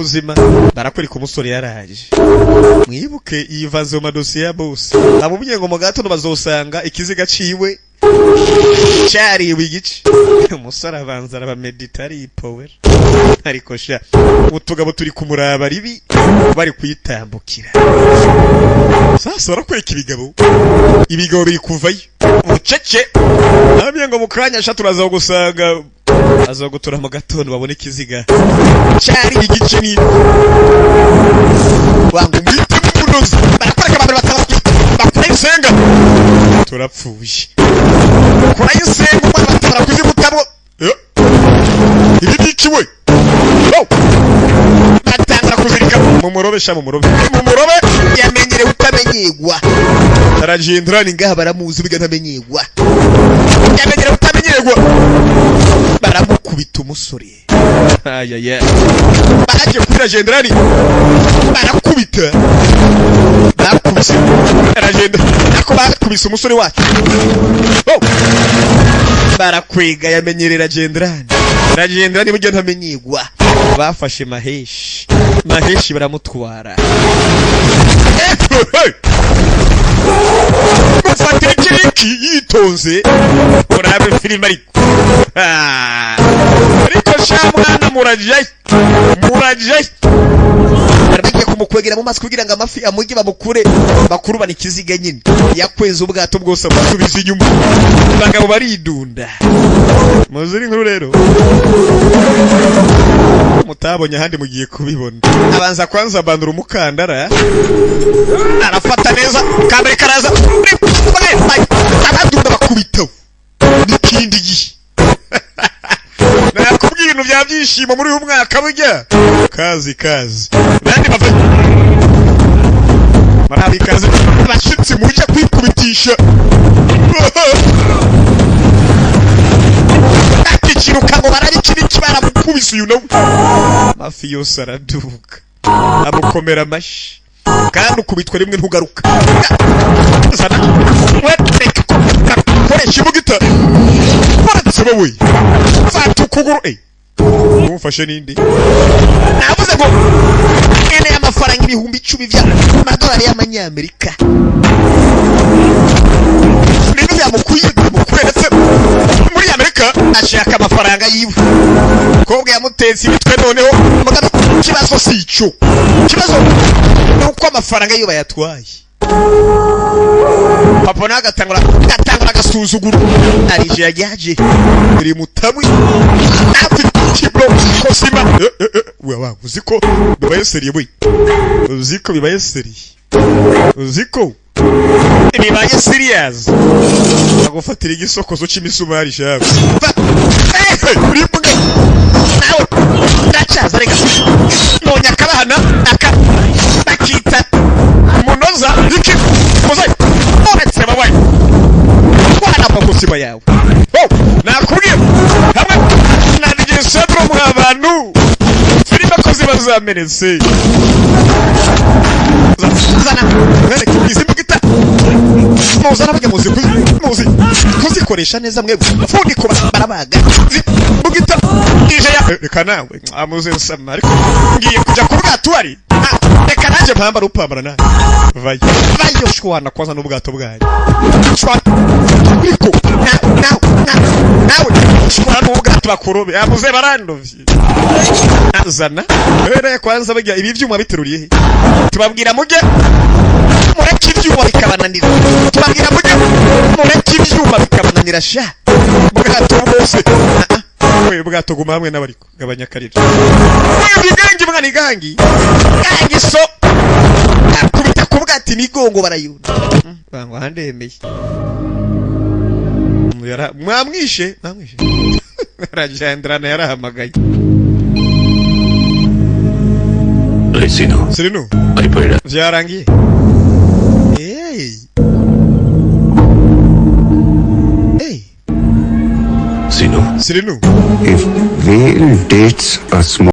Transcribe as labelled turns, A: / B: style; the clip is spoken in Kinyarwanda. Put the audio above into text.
A: buzima barakwereka umusore yaraje mwibuke yivaze mu madosiye ya boss abumye ngo mu gatondo bazosanga ikiziga ciwe cyariwe igice umusore abanza arabameditari power ariko sha utugabo turi kumuraba ribi bari kuyitambukira sasa barakwereka ibigabo biri kuvayo ucece nabye ngo mukanya sha turaza gusanga azogutura mu gatondo babone ikiziga cyari igice ni wangu mwite munozi barakwereka babiri batatu bakora isenga turapfuye kora isenga umwana batara kuzimutabo ibi biciwe batangura kuzirika mu murobe yamenyere utamenyegwa arajendrani ngaha baramuzi bigatamenyegwa yamenyere utamenyegwa baramukubita umusore ayaya baje kuri jendrani barakubita bakubise aragenda nako bakubise umusore wacu barakwega yamenyerera jendrani burya ntamenyegwa bafashe maheshi baramutwara mufate ikiriki yitonze urabe filime ariko sha mwana murajayi baragiye kumukwegera mu maso kugira ngo amafi amujye bamukure bakurubana ikiziga nyine yakweza ubwato bwose amusubiza inyuma bagabo baridunda muzuri nkuru rero mutabonye handi mugiye kubibona abanza kwanza bandura umukandara arafata neza kambere karaza abadunda bakubitaho n'ikindi gihe nakubwiye ibintu bya byishimo muri uyu mwaka burya kazi nandi bava marabi kazi bashitse mujya kwikubitisha akikiruka ngo barabikiriki baramukubise uyu nawe mafi yose araduka amukomera amashi kandi ukubitwa rimwe ntugaruka sana wetek koresha ibugita waratse wowe fata ukuguru umufashe nindi navuze ngo ene y'amafaranga 10,000 by'amadolari y'amanyamerika niba byamukuye ndetse muri Amerika ashaka amafaranga yiwe kobwa yamutetse ibitwe noneho mugabo kibazo sico kibazo nuko amafaranga yiwe bayatwaye papa nagatangura gasuzuguru arije yaje iri mutamwe kibro kosima wewa uziko bibaye seriye boy uziko bibaye serious agufatira igisokozo cy'imisumari shawe nawe ndacaza reka nonya kabana bakita munoza iki muzayi uretse babaye wana pakosima yawe nakubwiye hamwe nadige sadro mu abantu filime kozi bazamenetse zana wele kizimu kita muzana bajya muzi kuzikoresha neza mwebwe fundi ko barabaga mugita ije ya reka nawe amuze nsama ariko ngiye kujya ku bwato ari reka naje mpamba rupambara nawe vayo shwana kwanza n'ubwato bwaje shwana ariko nawe shwana n'ubwato bakurobe amuze barandovye azana rero kwanza bajya ibi byuma biteruriye he tubabwira mujye mureke ibyuma bikabananira tubabwira mujye mureke ibyuma bikabananira sha bwato bwose we bwato guma hamwe n'abariko gabanya karira we bigangi mwana igangi so kubita kubwati migongo barayunda bangwa handemeye mwamwishe rajandrana yarahamagaye Sirinu అయిపోయాడా vyarangiye Sirinu if Vale dates a small